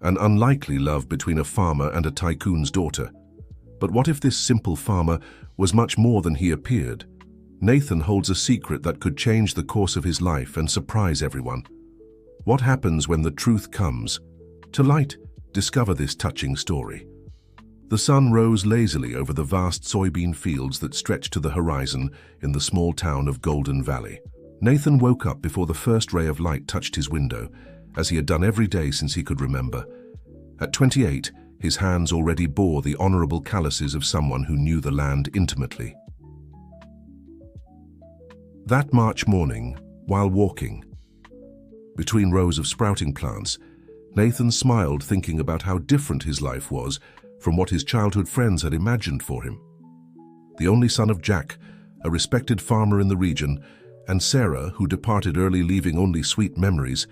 an unlikely love between a farmer and a tycoon's daughter. But what if this simple farmer was much more than he appeared? Nathan holds a secret that could change the course of his life and surprise everyone. What happens when the truth comes? Tonight, discover this touching story. The sun rose lazily over the vast soybean fields that stretched to the horizon in the small town of Golden Valley. Nathan woke up before the first ray of light touched his window, as he had done every day since he could remember. At 28, his hands already bore the honorable calluses of someone who knew the land intimately. That March morning, while walking between rows of sprouting plants, Nathan smiled, thinking about how different his life was from what his childhood friends had imagined for him. The only son of Jack, a respected farmer in the region, and Sarah, who departed early, leaving only sweet memories,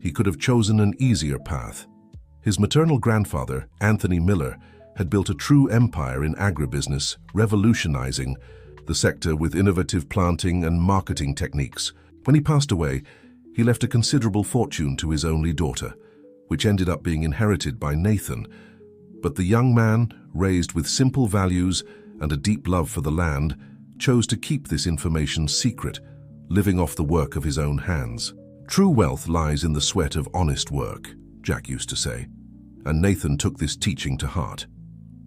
he could have chosen an easier path. His maternal grandfather, Anthony Miller, had built a true empire in agribusiness, revolutionizing the sector with innovative planting and marketing techniques. When he passed away, he left a considerable fortune to his only daughter, which ended up being inherited by Nathan. But the young man, raised with simple values and a deep love for the land, chose to keep this information secret, living off the work of his own hands. True wealth lies in the sweat of honest work, Jack used to say, and Nathan took this teaching to heart.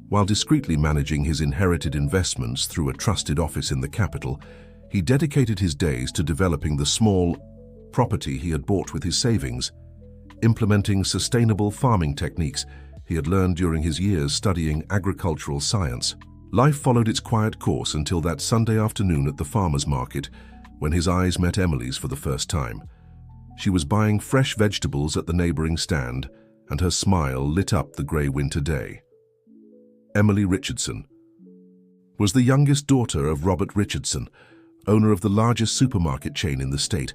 While discreetly managing his inherited investments through a trusted office in the capital, he dedicated his days to developing the small property he had bought with his savings, implementing sustainable farming techniques he had learned during his years studying agricultural science. Life followed its quiet course until that Sunday afternoon at the farmer's market, when his eyes met Emily's for the first time. She was buying fresh vegetables at the neighboring stand, and her smile lit up the grey winter day. Emily Richardson was the youngest daughter of Robert Richardson, owner of the largest supermarket chain in the state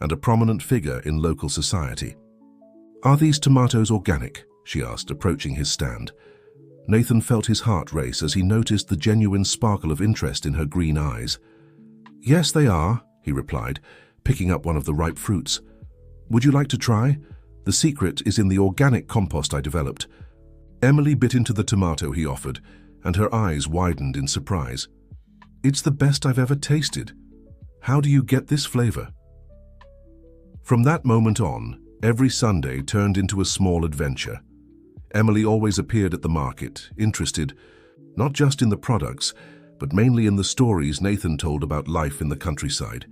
and a prominent figure in local society. "Are these tomatoes organic?" she asked, approaching his stand. Nathan felt his heart race as he noticed the genuine sparkle of interest in her green eyes. "Yes, they are," he replied, picking up one of the ripe fruits. "Would you like to try? The secret is in the organic compost I developed." Emily bit into the tomato he offered, and her eyes widened in surprise. "It's the best I've ever tasted. How do you get this flavor?" From that moment on, every Sunday turned into a small adventure. Emily always appeared at the market, interested not just in the products, but mainly in the stories Nathan told about life in the countryside.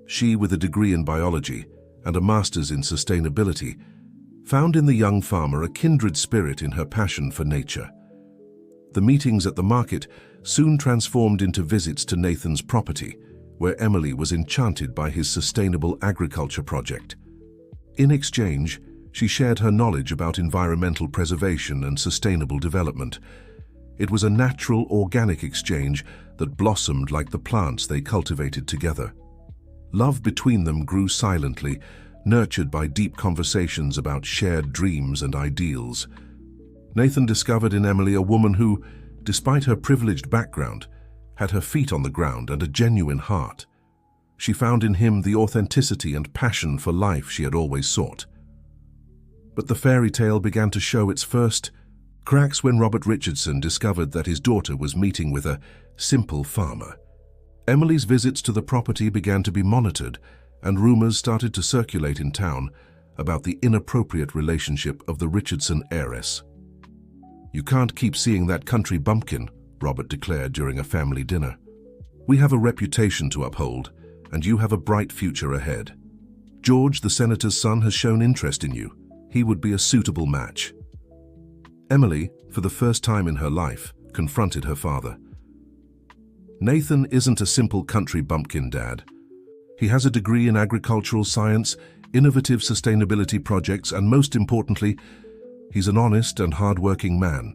She, with a degree in biology and a master's in sustainability, found in the young farmer a kindred spirit in her passion for nature. The meetings at the market soon transformed into visits to Nathan's property, where Emily was enchanted by his sustainable agriculture project. In exchange, she shared her knowledge about environmental preservation and sustainable development. It was a natural, organic exchange that blossomed like the plants they cultivated together. Love between them grew silently, nurtured by deep conversations about shared dreams and ideals. Nathan discovered in Emily a woman who, despite her privileged background, had her feet on the ground and a genuine heart. She found in him the authenticity and passion for life she had always sought. But the fairy tale began to show its first cracks when Robert Richardson discovered that his daughter was meeting with a simple farmer. Emily's visits to the property began to be monitored, and rumors started to circulate in town about the inappropriate relationship of the Richardson heiress. "You can't keep seeing that country bumpkin," Robert declared during a family dinner. "We have a reputation to uphold, and you have a bright future ahead. George, the senator's son, has shown interest in you. He would be a suitable match." Emily, for the first time in her life, confronted her father. "Nathan isn't a simple country bumpkin, Dad. He has a degree in agricultural science, innovative sustainability projects, and most importantly, he's an honest and hard-working man."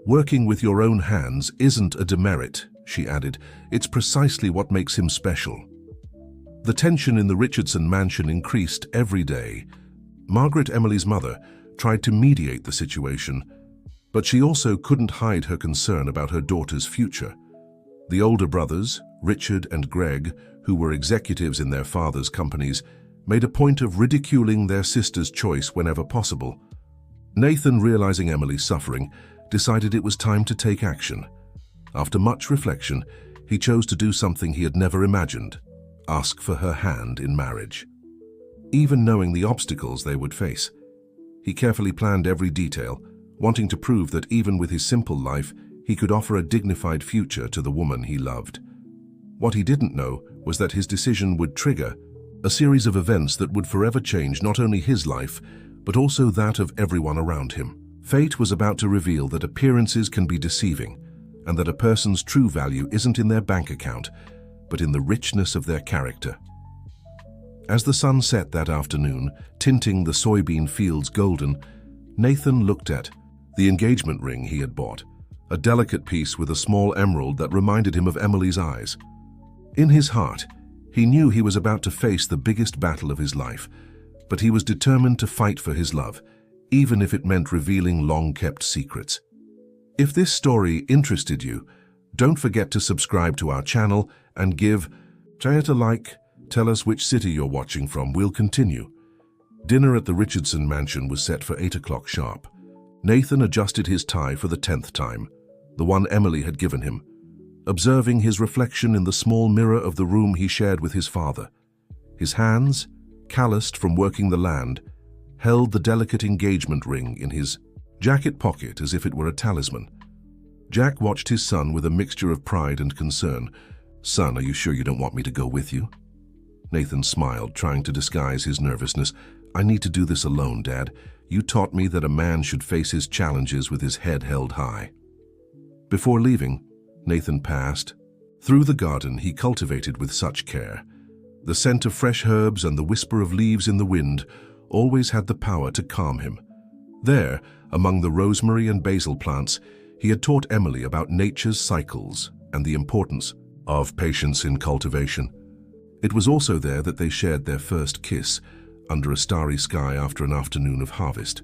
"Working with your own hands isn't a demerit," she added. "It's precisely what makes him special." The tension in the Richardson mansion increased every day. Margaret, Emily's mother, tried to mediate the situation, but she also couldn't hide her concern about her daughter's future. The older brothers, Richard and Greg, who were executives in their father's companies, made a point of ridiculing their sister's choice whenever possible. Nathan, realizing Emily's suffering, decided it was time to take action. After much reflection, he chose to do something he had never imagined: ask for her hand in marriage. Even knowing the obstacles they would face, he carefully planned every detail, wanting to prove that even with his simple life, he could offer a dignified future to the woman he loved. What he didn't know was that his decision would trigger a series of events that would forever change not only his life, but also that of everyone around him. Fate was about to reveal that appearances can be deceiving, and that a person's true value isn't in their bank account, but in the richness of their character. As the sun set that afternoon, tinting the soybean fields golden, Nathan looked at the engagement ring he had bought, a delicate piece with a small emerald that reminded him of Emily's eyes. In his heart, he knew he was about to face the biggest battle of his life, but he was determined to fight for his love, even if it meant revealing long-kept secrets. If this story interested you, don't forget to subscribe to our channel and give it a like. Tell us which city you're watching from. We'll continue. Dinner at the Richardson mansion was set for 8 o'clock sharp. Nathan adjusted his tie for the 10th time, the one Emily had given him, observing his reflection in the small mirror of the room he shared with his father. His hands, calloused from working the land, held the delicate engagement ring in his jacket pocket as if it were a talisman. Jack watched his son with a mixture of pride and concern. "Son, are you sure you don't want me to go with you?" Nathan smiled, trying to disguise his nervousness. "I need to do this alone, Dad. You taught me that a man should face his challenges with his head held high." Before leaving, Nathan passed through the garden he cultivated with such care. The scent of fresh herbs and the whisper of leaves in the wind always had the power to calm him. There, among the rosemary and basil plants, he had taught Emily about nature's cycles and the importance of patience in cultivation. It was also there that they shared their first kiss, under a starry sky after an afternoon of harvest.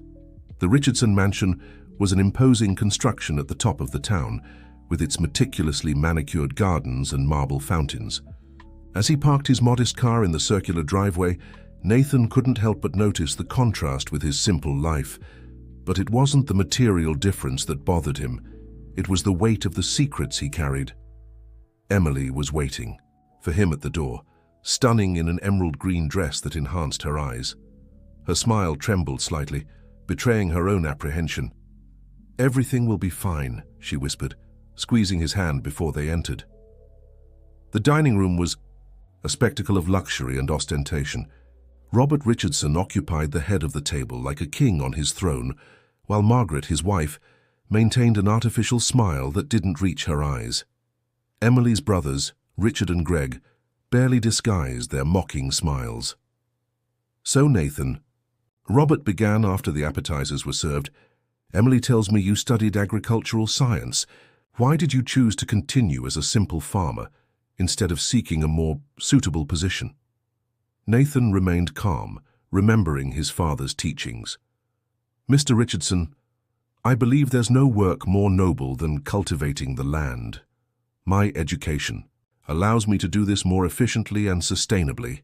The Richardson mansion was an imposing construction at the top of the town, with its meticulously manicured gardens and marble fountains. As he parked his modest car in the circular driveway, Nathan couldn't help but notice the contrast with his simple life. But it wasn't the material difference that bothered him. It was the weight of the secrets he carried. Emily was waiting for him at the door, stunning in an emerald green dress that enhanced her eyes. Her smile trembled slightly, betraying her own apprehension. "Everything will be fine," she whispered, squeezing his hand before they entered. The dining room was a spectacle of luxury and ostentation. Robert Richardson occupied the head of the table like a king on his throne, while Margaret, his wife, maintained an artificial smile that didn't reach her eyes. Emily's brothers, Richard and Greg, barely disguised their mocking smiles. "So, Nathan," Robert began after the appetizers were served, "Emily tells me you studied agricultural science. Why did you choose to continue as a simple farmer instead of seeking a more suitable position?" Nathan remained calm, remembering his father's teachings. "Mr. Richardson, I believe there's no work more noble than cultivating the land. My education allows me to do this more efficiently and sustainably."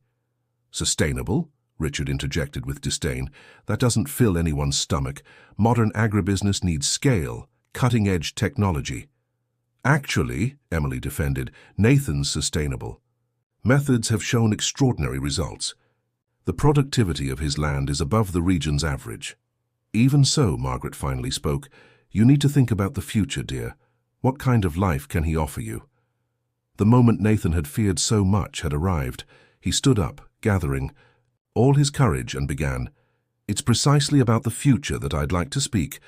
"Sustainable?" Richard interjected with disdain. "That doesn't fill anyone's stomach. Modern agribusiness needs scale, cutting-edge technology." "Actually," Emily defended, "Nathan's sustainable. Methods have shown extraordinary results. The productivity of his land is above the region's average." "Even so," Margaret finally spoke, "you need to think about the future, dear. What kind of life can he offer you?" The moment Nathan had feared so much had arrived. He stood up, gathering all his courage, and began, "It's precisely about the future that I'd like to speak."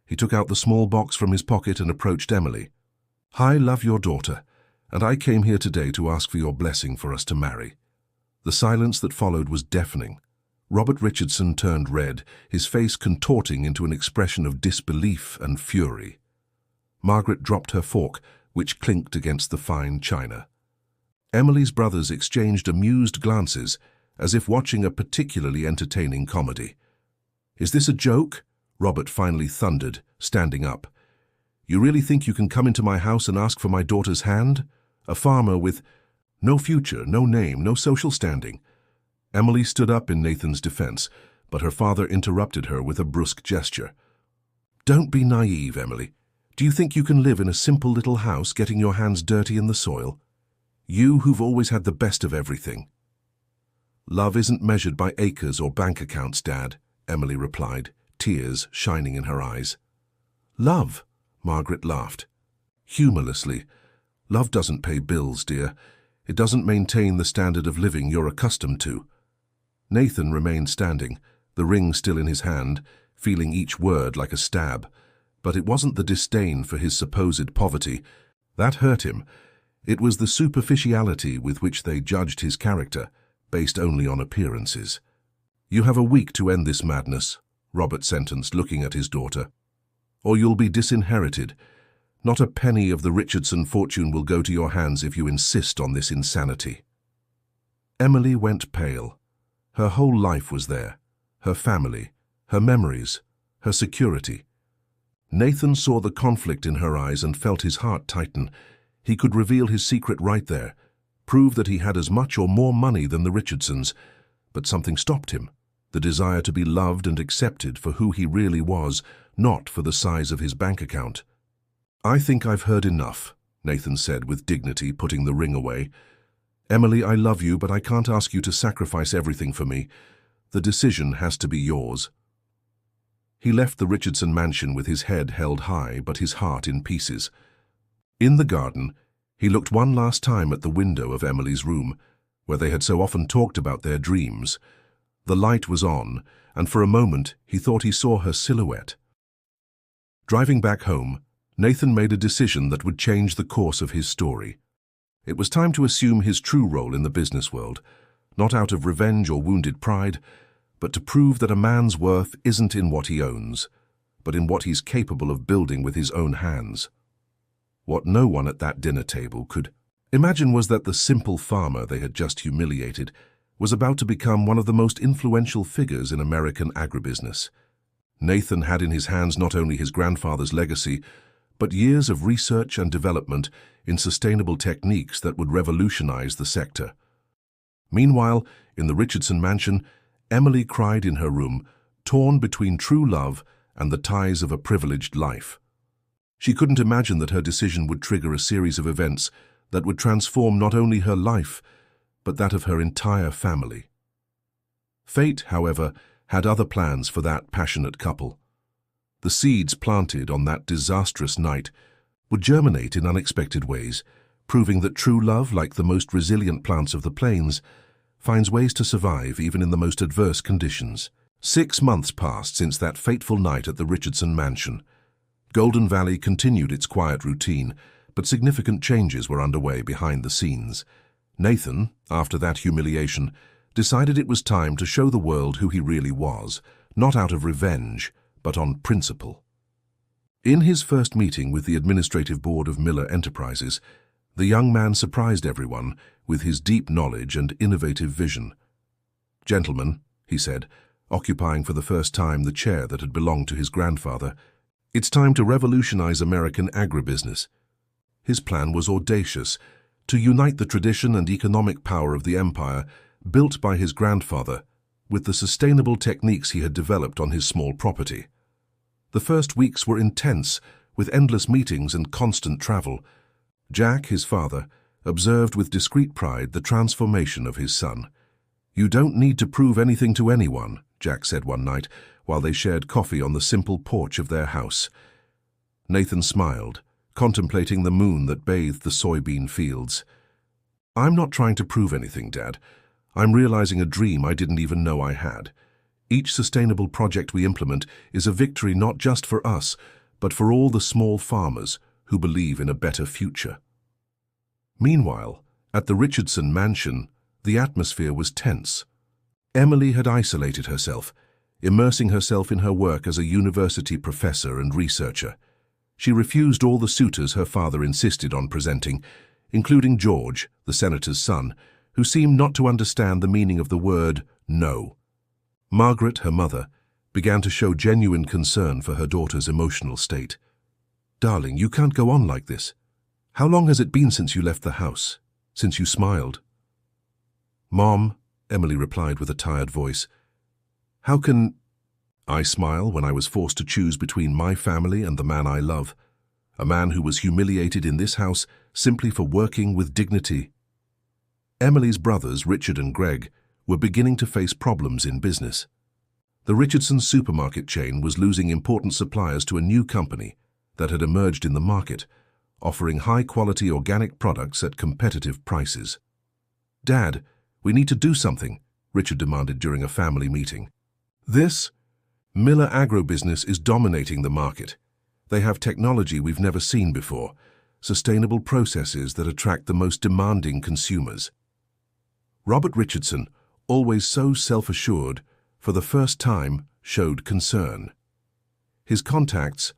He took out the small box from his pocket and approached Emily. "I love your daughter, and I came here today to ask for your blessing for us to marry." The silence that followed was deafening. Robert Richardson turned red, his face contorting into an expression of disbelief and fury. Margaret dropped her fork, which clinked against the fine china. Emily's brothers exchanged amused glances, as if watching a particularly entertaining comedy. "Is this a joke?" Robert finally thundered, standing up. "You really think you can come into my house and ask for my daughter's hand? A farmer with no future, no name, no social standing." Emily stood up in Nathan's defense, but her father interrupted her with a brusque gesture. Don't be naive, Emily. Do you think you can live in a simple little house getting your hands dirty in the soil? You who've always had the best of everything. Love isn't measured by acres or bank accounts, Dad, Emily replied, tears shining in her eyes. Love, Margaret laughed. Humorlessly. Love doesn't pay bills, dear. It doesn't maintain the standard of living you're accustomed to. Nathan remained standing, the ring still in his hand, feeling each word like a stab. But it wasn't the disdain for his supposed poverty. That hurt him. It was the superficiality with which they judged his character, based only on appearances. You have a week to end this madness, Robert sentenced, looking at his daughter. Or you'll be disinherited. Not a penny of the Richardson fortune will go to your hands if you insist on this insanity. Emily went pale. Her whole life was there. Her family, her memories, her security. Nathan saw the conflict in her eyes and felt his heart tighten. He could reveal his secret right there, prove that he had as much or more money than the Richardsons. But something stopped him, the desire to be loved and accepted for who he really was, not for the size of his bank account. I think I've heard enough, Nathan said with dignity, putting the ring away. Emily, I love you, but I can't ask you to sacrifice everything for me. The decision has to be yours. He left the Richardson mansion with his head held high, but his heart in pieces. In the garden, he looked one last time at the window of Emily's room, where they had so often talked about their dreams. The light was on, and for a moment he thought he saw her silhouette. Driving back home, Nathan made a decision that would change the course of his story. It was time to assume his true role in the business world, not out of revenge or wounded pride, but to prove that a man's worth isn't in what he owns, but in what he's capable of building with his own hands. What no one at that dinner table could imagine was that the simple farmer they had just humiliated was about to become one of the most influential figures in American agribusiness. Nathan had in his hands not only his grandfather's legacy, but years of research and development in sustainable techniques that would revolutionize the sector. Meanwhile, in the Richardson mansion, Emily cried in her room, torn between true love and the ties of a privileged life. She couldn't imagine that her decision would trigger a series of events that would transform not only her life, but that of her entire family. Fate, however, had other plans for that passionate couple. The seeds planted on that disastrous night would germinate in unexpected ways, proving that true love, like the most resilient plants of the plains, finds ways to survive even in the most adverse conditions. 6 months passed since that fateful night at the Richardson mansion. Golden Valley continued its quiet routine, but significant changes were underway behind the scenes. Nathan, after that humiliation, decided it was time to show the world who he really was, not out of revenge, but on principle. In his first meeting with the administrative board of Miller Enterprises, the young man surprised everyone with his deep knowledge and innovative vision. "Gentlemen," he said, occupying for the first time the chair that had belonged to his grandfather, "it's time to revolutionize American agribusiness." His plan was audacious, to unite the tradition and economic power of the empire, built by his grandfather, with the sustainable techniques he had developed on his small property. The first weeks were intense, with endless meetings and constant travel. Jack, his father, observed with discreet pride the transformation of his son. "You don't need to prove anything to anyone," Jack said one night, while they shared coffee on the simple porch of their house. Nathan smiled, contemplating the moon that bathed the soybean fields. "I'm not trying to prove anything, Dad. I'm realizing a dream I didn't even know I had. Each sustainable project we implement is a victory not just for us, but for all the small farmers who believe in a better future." Meanwhile, at the Richardson mansion, the atmosphere was tense. Emily had isolated herself, immersing herself in her work as a university professor and researcher. She refused all the suitors her father insisted on presenting, including George, the senator's son, who seemed not to understand the meaning of the word no. Margaret, her mother, began to show genuine concern for her daughter's emotional state. "Darling, you can't go on like this. How long has it been since you left the house? Since you smiled?" "Mom," Emily replied with a tired voice, "how can I smile when I was forced to choose between my family and the man I love, a man who was humiliated in this house simply for working with dignity. Emily's brothers, Richard and Greg, were beginning to face problems in business. The Richardson's supermarket chain was losing important suppliers to a new company that had emerged in the market, offering high-quality organic products at competitive prices. "Dad, we need to do something," Richard demanded during a family meeting. "This Miller agribusiness is dominating the market. They have technology we've never seen before, sustainable processes that attract the most demanding consumers." Robert Richardson, always so self-assured, for the first time showed concern. His contacts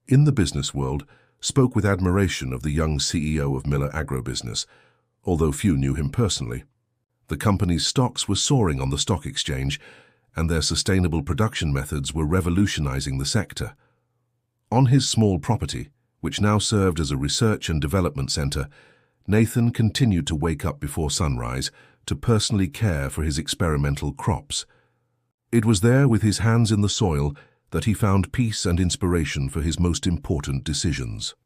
in the business world spoke with admiration of the young CEO of Miller Agrobusiness, although few knew him personally. The company's stocks were soaring on the stock exchange, and their sustainable production methods were revolutionizing the sector. On his small property, which now served as a research and development center, Nathan continued to wake up before sunrise to personally care for his experimental crops. It was there, with his hands in the soil, that he found peace and inspiration for his most important decisions.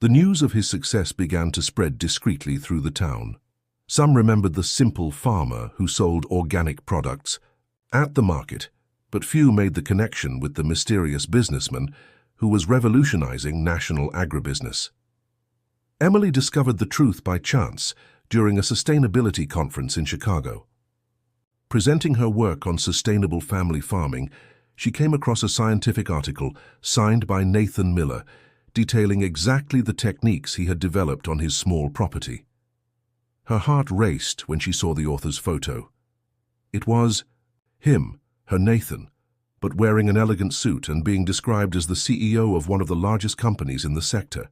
The news of his success began to spread discreetly through the town. Some remembered the simple farmer who sold organic products at the market, but few made the connection with the mysterious businessman who was revolutionizing national agribusiness. Emily discovered the truth by chance during a sustainability conference in Chicago. Presenting her work on sustainable family farming, she came across a scientific article signed by Nathan Miller, detailing exactly the techniques he had developed on his small property. Her heart raced when she saw the author's photo. It was him, her Nathan, but wearing an elegant suit and being described as the CEO of one of the largest companies in the sector.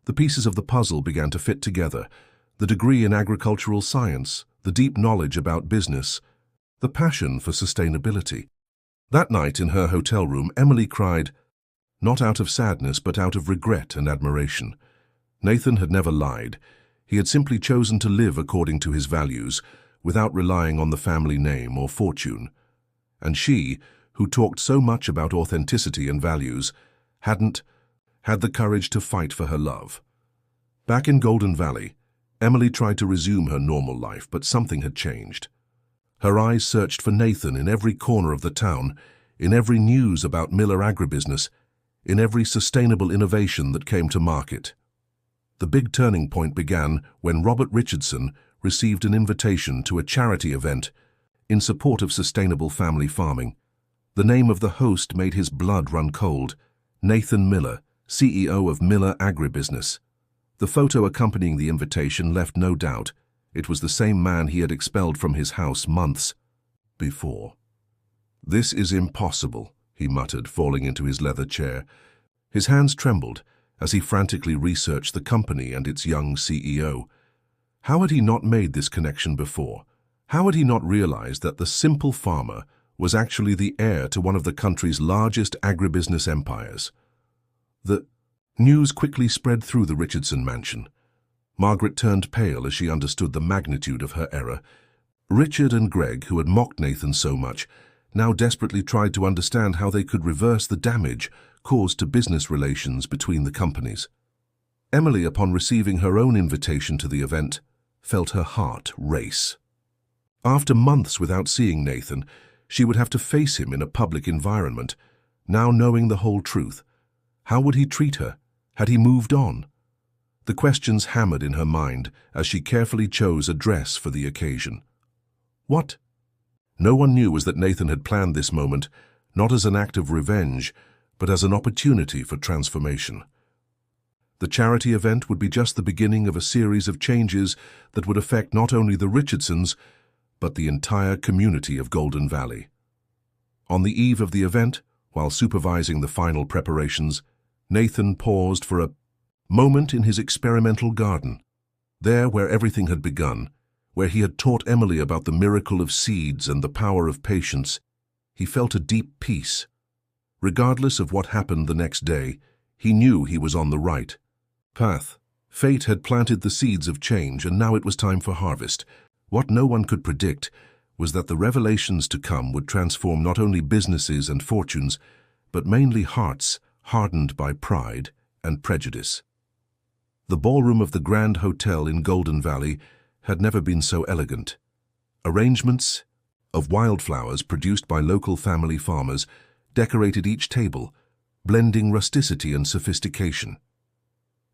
The pieces of the puzzle began to fit together: the degree in agricultural science, the deep knowledge about business, the passion for sustainability. That night in her hotel room, Emily cried, not out of sadness but out of regret and admiration. Nathan had never lied. He had simply chosen to live according to his values, without relying on the family name or fortune. And she, who talked so much about authenticity and values, hadn't had the courage to fight for her love. Back in Golden Valley, Emily tried to resume her normal life, but something had changed. Her eyes searched for Nathan in every corner of the town, in every news about Miller agribusiness, in every sustainable innovation that came to market. The big turning point began when Robert Richardson received an invitation to a charity event in support of sustainable family farming. The name of the host made his blood run cold: Nathan Miller, CEO of Miller Agribusiness. The photo accompanying the invitation left no doubt. It was the same man he had expelled from his house months before. "This is impossible," he muttered, falling into his leather chair. His hands trembled as he frantically researched the company and its young CEO. How had he not made this connection before? How had he not realized that the simple farmer was actually the heir to one of the country's largest agribusiness empires? The news quickly spread through the Richardson mansion. Margaret turned pale as she understood the magnitude of her error. Richard and Greg, who had mocked Nathan so much, now desperately tried to understand how they could reverse the damage caused to business relations between the companies. Emily, upon receiving her own invitation to the event, felt her heart race. After months without seeing Nathan, she would have to face him in a public environment. Now knowing the whole truth, how would he treat her? Had he moved on? The questions hammered in her mind as she carefully chose a dress for the occasion. What no one knew was that Nathan had planned this moment, not as an act of revenge, but as an opportunity for transformation. The charity event would be just the beginning of a series of changes that would affect not only the Richardsons, but the entire community of Golden Valley. On the eve of the event, while supervising the final preparations, Nathan paused for a moment in his experimental garden. There, where everything had begun, where he had taught Emily about the miracle of seeds and the power of patience, he felt a deep peace. Regardless of what happened the next day, he knew he was on the right path. Fate had planted the seeds of change, and now it was time for harvest. What no one could predict was that the revelations to come would transform not only businesses and fortunes, but mainly hearts hardened by pride and prejudice. The ballroom of the Grand Hotel in Golden Valley had never been so elegant. Arrangements of wildflowers produced by local family farmers decorated each table, blending rusticity and sophistication.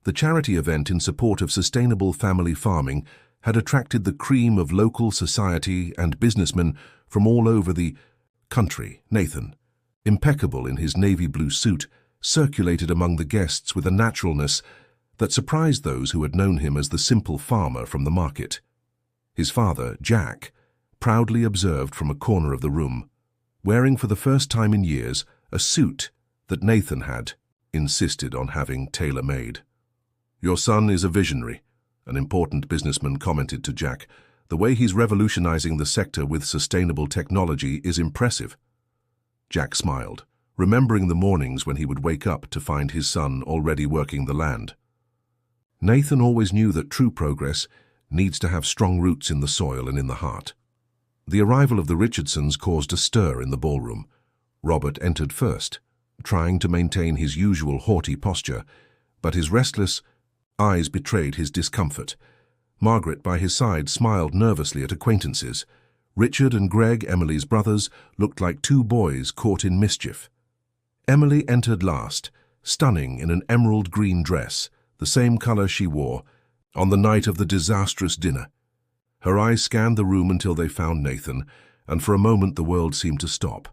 The charity event in support of sustainable family farming had attracted the cream of local society and businessmen from all over the country. Nathan, impeccable in his navy blue suit, circulated among the guests with a naturalness that surprised those who had known him as the simple farmer from the market. His father, Jack, proudly observed from a corner of the room, wearing for the first time in years a suit that Nathan had insisted on having tailor-made. "Your son is a visionary," an important businessman commented to Jack. "The way he's revolutionizing the sector with sustainable technology is impressive." Jack smiled, remembering the mornings when he would wake up to find his son already working the land. Nathan always knew that true progress needs to have strong roots in the soil and in the heart. The arrival of the Richardsons caused a stir in the ballroom. Robert entered first, trying to maintain his usual haughty posture, but his restless eyes betrayed his discomfort. Margaret, by his side, smiled nervously at acquaintances. Richard and Greg, Emily's brothers, looked like two boys caught in mischief. Emily entered last, stunning in an emerald green dress, the same color she wore on the night of the disastrous dinner. Her eyes scanned the room until they found Nathan, and for a moment the world seemed to stop.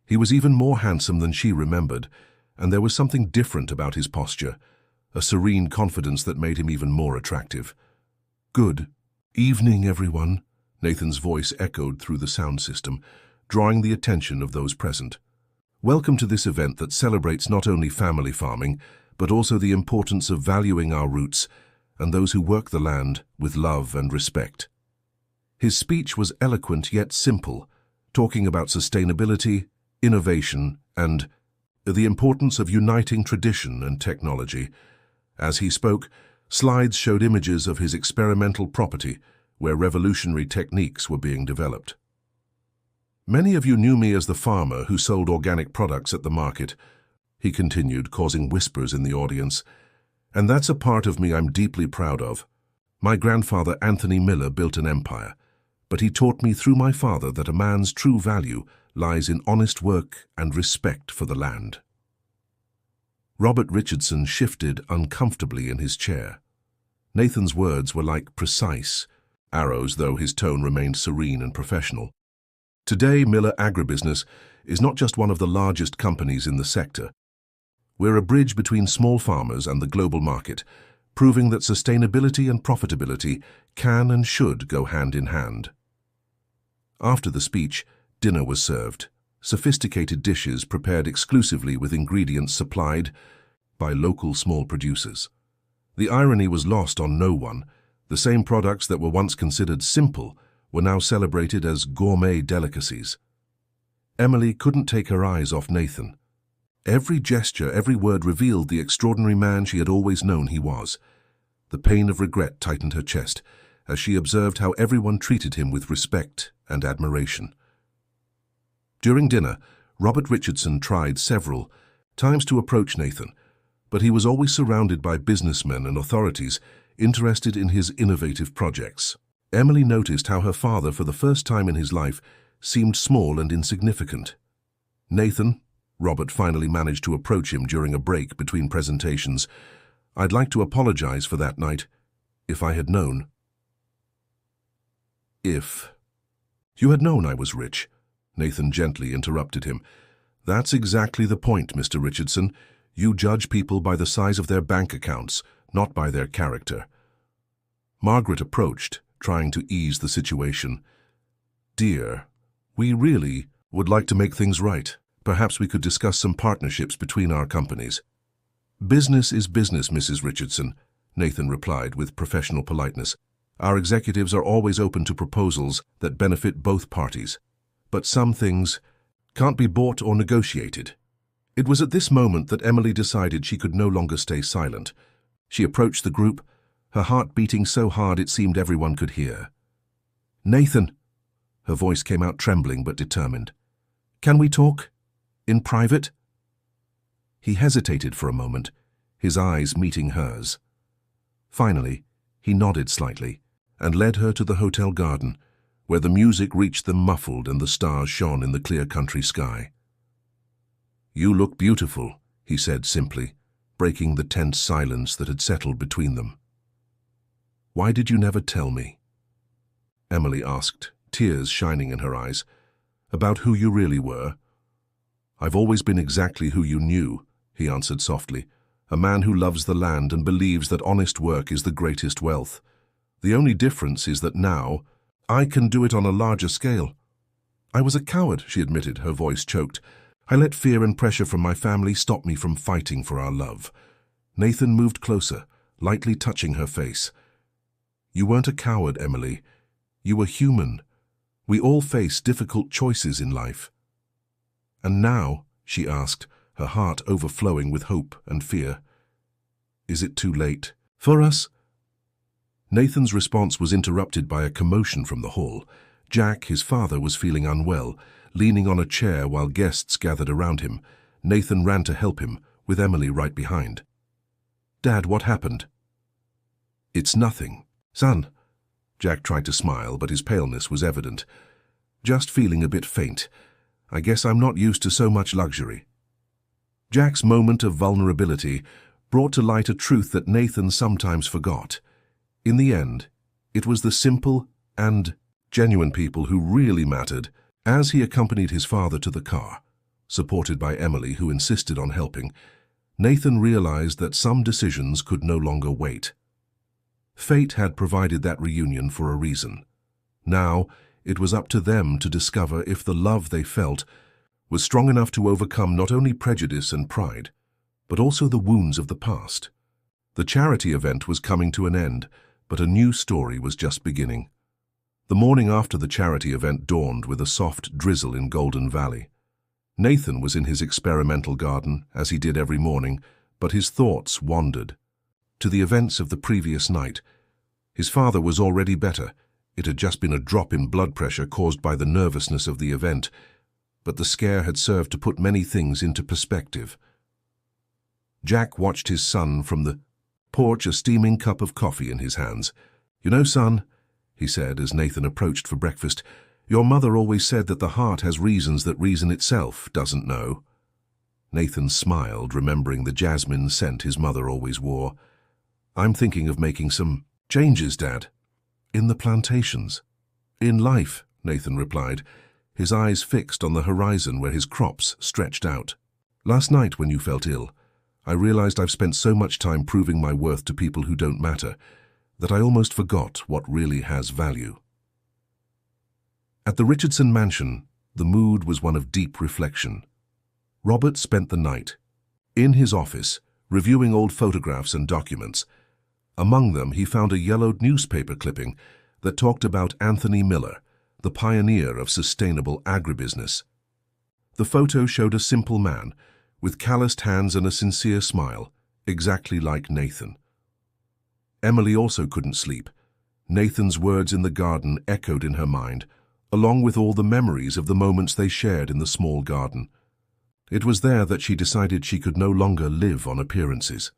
He was even more handsome than she remembered, and there was something different about his posture, a serene confidence that made him even more attractive. "Good evening, everyone," Nathan's voice echoed through the sound system, drawing the attention of those present. "Welcome to this event that celebrates not only family farming, but also the importance of valuing our roots and those who work the land with love and respect." His speech was eloquent yet simple, talking about sustainability, innovation, and the importance of uniting tradition and technology. As he spoke, slides showed images of his experimental property, where revolutionary techniques were being developed. "Many of you knew me as the farmer who sold organic products at the market," he continued, causing whispers in the audience. "And that's a part of me I'm deeply proud of. My grandfather, Anthony Miller, built an empire, but he taught me through my father that a man's true value lies in honest work and respect for the land." Robert Richardson shifted uncomfortably in his chair. Nathan's words were like precise arrows, though his tone remained serene and professional. "Today, Miller Agribusiness is not just one of the largest companies in the sector. We're a bridge between small farmers and the global market, proving that sustainability and profitability can and should go hand in hand." After the speech, dinner was served. Sophisticated dishes prepared exclusively with ingredients supplied by local small producers. The irony was lost on no one. The same products that were once considered simple were now celebrated as gourmet delicacies. Emily couldn't take her eyes off Nathan. Every gesture, every word revealed the extraordinary man she had always known he was. The pain of regret tightened her chest as she observed how everyone treated him with respect and admiration. During dinner, Robert Richardson tried several times to approach Nathan, but he was always surrounded by businessmen and authorities interested in his innovative projects. Emily noticed how her father, for the first time in his life, seemed small and insignificant. "Nathan," Robert finally managed to approach him during a break between presentations, "I'd like to apologize for that night, if I had known." "If you had known I was rich," Nathan gently interrupted him. "That's exactly the point, Mr. Richardson. You judge people by the size of their bank accounts, not by their character." Margaret approached, trying to ease the situation. "Dear, we really would like to make things right. Perhaps we could discuss some partnerships between our companies." "Business is business, Mrs. Richardson," Nathan replied with professional politeness. "Our executives are always open to proposals that benefit both parties. But some things can't be bought or negotiated." It was at this moment that Emily decided she could no longer stay silent. She approached the group, her heart beating so hard it seemed everyone could hear. "Nathan!" Her voice came out trembling but determined. "Can we talk? In private?" He hesitated for a moment, his eyes meeting hers. Finally, he nodded slightly and led her to the hotel garden, where the music reached them muffled and the stars shone in the clear country sky. "You look beautiful," he said simply, breaking the tense silence that had settled between them. "Why did you never tell me?" Emily asked, tears shining in her eyes. "About who you really were?" "I've always been exactly who you knew," he answered softly. "A man who loves the land and believes that honest work is the greatest wealth. The only difference is that now I can do it on a larger scale." "I was a coward," she admitted, her voice choked. "I let fear and pressure from my family stop me from fighting for our love." Nathan moved closer, lightly touching her face. "You weren't a coward, Emily. You were human. We all face difficult choices in life." "And now," she asked, her heart overflowing with hope and fear, "is it too late for us?" Nathan's response was interrupted by a commotion from the hall. Jack, his father, was feeling unwell, leaning on a chair while guests gathered around him. Nathan ran to help him, with Emily right behind. "Dad, what happened?" "It's nothing. Son." Jack tried to smile, but his paleness was evident. "Just feeling a bit faint. I guess I'm not used to so much luxury." Jack's moment of vulnerability brought to light a truth that Nathan sometimes forgot. In the end, it was the simple and genuine people who really mattered. As he accompanied his father to the car, supported by Emily, who insisted on helping, Nathan realized that some decisions could no longer wait. Fate had provided that reunion for a reason. Now, it was up to them to discover if the love they felt was strong enough to overcome not only prejudice and pride, but also the wounds of the past. The charity event was coming to an end, but a new story was just beginning. The morning after the charity event dawned with a soft drizzle in Golden Valley. Nathan was in his experimental garden, as he did every morning, but his thoughts wandered to the events of the previous night. His father was already better. It had just been a drop in blood pressure caused by the nervousness of the event, but the scare had served to put many things into perspective. Jack watched his son from the porch, a steaming cup of coffee in his hands. "You know, son," he said as Nathan approached for breakfast, "your mother always said that the heart has reasons that reason itself doesn't know." Nathan smiled, remembering the jasmine scent his mother always wore. "I'm thinking of making some changes, Dad." "In the plantations?" "In life," Nathan replied, his eyes fixed on the horizon where his crops stretched out. "Last night, when you felt ill, I realized I've spent so much time proving my worth to people who don't matter that I almost forgot what really has value." At the Richardson mansion, the mood was one of deep reflection. Robert spent the night in his office, reviewing old photographs and documents. Among them, he found a yellowed newspaper clipping that talked about Anthony Miller, the pioneer of sustainable agribusiness. The photo showed a simple man, with calloused hands and a sincere smile, exactly like Nathan. Emily also couldn't sleep. Nathan's words in the garden echoed in her mind, along with all the memories of the moments they shared in the small garden. It was there that she decided she could no longer live on appearances.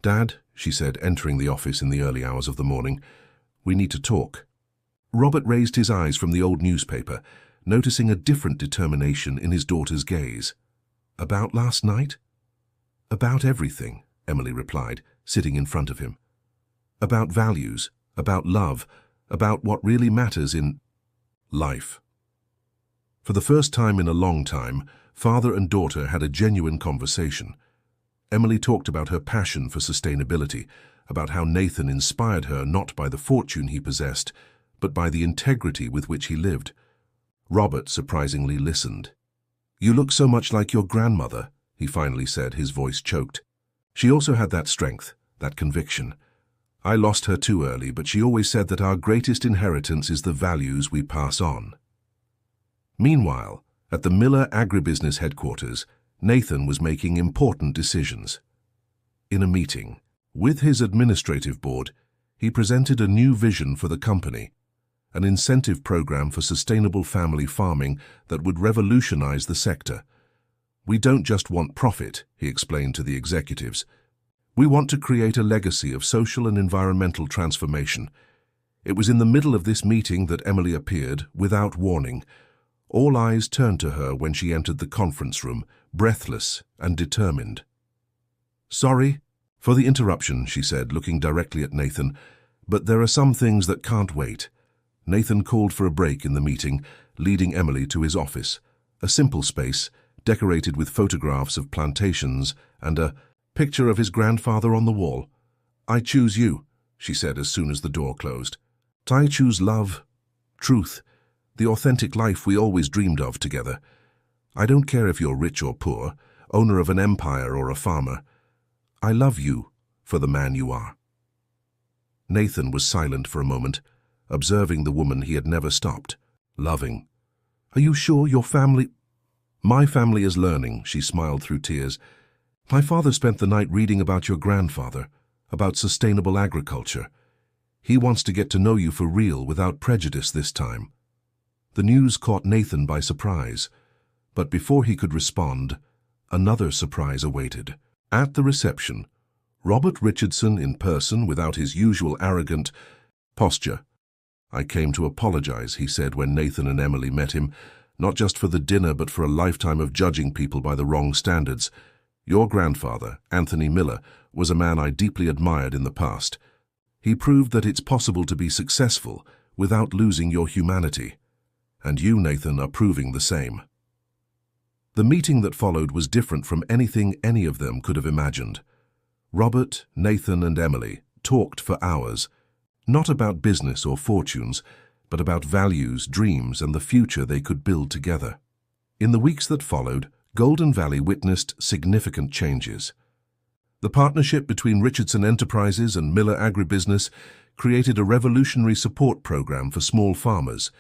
"Dad," she said, entering the office in the early hours of the morning, "we need to talk." Robert raised his eyes from the old newspaper, noticing a different determination in his daughter's gaze. "About last night?" "About everything," Emily replied, sitting in front of him. "About values, about love, about what really matters in life." For the first time in a long time, father and daughter had a genuine conversation. Emily talked about her passion for sustainability, about how Nathan inspired her not by the fortune he possessed, but by the integrity with which he lived. Robert surprisingly listened. "You look so much like your grandmother," he finally said, his voice choked. "She also had that strength, that conviction. I lost her too early, but she always said that our greatest inheritance is the values we pass on." Meanwhile, at the Miller agribusiness headquarters, Nathan was making important decisions. In a meeting with his administrative board, he presented a new vision for the company. an incentive program for sustainable family farming that would revolutionize the sector. "We don't just want profit," he explained to the executives. "We want to create a legacy of social and environmental transformation." It was in the middle of this meeting that Emily appeared, without warning. All eyes turned to her when she entered the conference room, breathless and determined. "Sorry for the interruption," she said, looking directly at Nathan, "but there are some things that can't wait." Nathan called for a break in the meeting, leading Emily to his office, a simple space decorated with photographs of plantations and a picture of his grandfather on the wall. "I choose you," she said as soon as the door closed. "I choose love, truth, the authentic life we always dreamed of together. I don't care if you're rich or poor, owner of an empire or a farmer. I love you for the man you are." Nathan was silent for a moment, observing the woman he had never stopped loving. "Are you sure your family—" "My family is learning," she smiled through tears. "My father spent the night reading about your grandfather, about sustainable agriculture. He wants to get to know you for real without prejudice this time." The news caught Nathan by surprise, but before he could respond, another surprise awaited. At the reception, Robert Richardson in person without his usual arrogant posture. "I came to apologize," he said when Nathan and Emily met him, "not just for the dinner but for a lifetime of judging people by the wrong standards. Your grandfather, Anthony Miller, was a man I deeply admired in the past. He proved that it's possible to be successful without losing your humanity. And you, Nathan, are proving the same." The meeting that followed was different from anything any of them could have imagined. Robert, Nathan, and Emily talked for hours, not about business or fortunes, but about values, dreams, and the future they could build together. In the weeks that followed, Golden Valley witnessed significant changes. The partnership between Richardson Enterprises and Miller Agribusiness created a revolutionary support program for small farmers.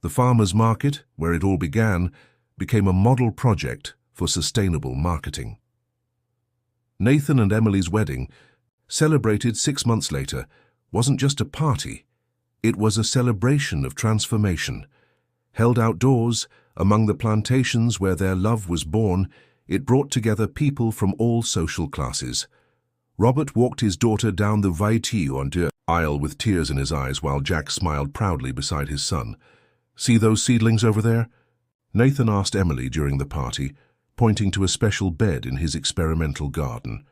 The farmers' market, where it all began, became a model project for sustainable marketing. Nathan and Emily's wedding, celebrated 6 months later, wasn't just a party. It was a celebration of transformation. Held outdoors, among the plantations where their love was born, it brought together people from all social classes. Robert walked his daughter down the Vaitier aisle with tears in his eyes while Jack smiled proudly beside his son. "See those seedlings over there?" Nathan asked Emily during the party, pointing to a special bed in his experimental garden.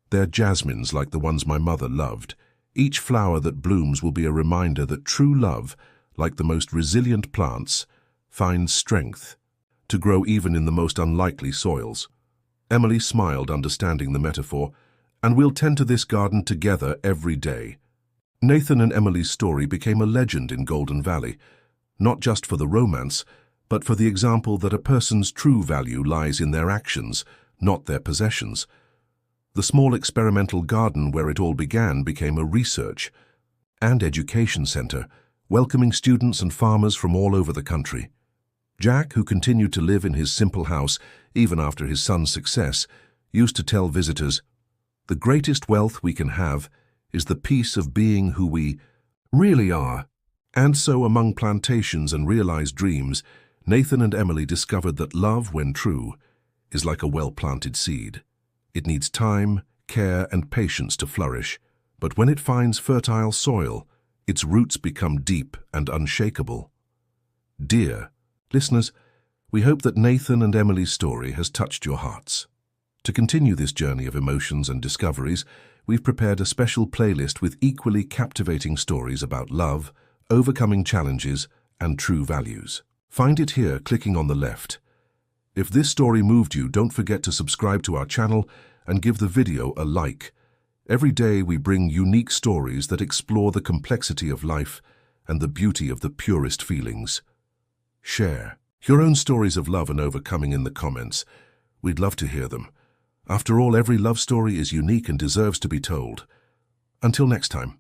"They're jasmines like the ones my mother loved. Each flower that blooms will be a reminder that true love, like the most resilient plants, finds strength to grow even in the most unlikely soils." Emily smiled, understanding the metaphor. "And we'll tend to this garden together every day." Nathan and Emily's story became a legend in Golden Valley, not just for the romance, but for the example that a person's true value lies in their actions, not their possessions. The small experimental garden where it all began became a research and education center, welcoming students and farmers from all over the country. Jack, who continued to live in his simple house even after his son's success, used to tell visitors, "The greatest wealth we can have is the peace of being who we really are." And so, among plantations and realized dreams, Nathan and Emily discovered that love, when true, is like a well-planted seed. It needs time, care, and patience to flourish, but when it finds fertile soil, its roots become deep and unshakable. Dear listeners, we hope that Nathan and Emily's story has touched your hearts. To continue this journey of emotions and discoveries, we've prepared a special playlist with equally captivating stories about love, overcoming challenges, and true values. Find it here clicking on the left. If this story moved you, don't forget to subscribe to our channel and give the video a like. Every day we bring unique stories that explore the complexity of life and the beauty of the purest feelings. Share your own stories of love and overcoming in the comments. We'd love to hear them. After all, every love story is unique and deserves to be told. Until next time.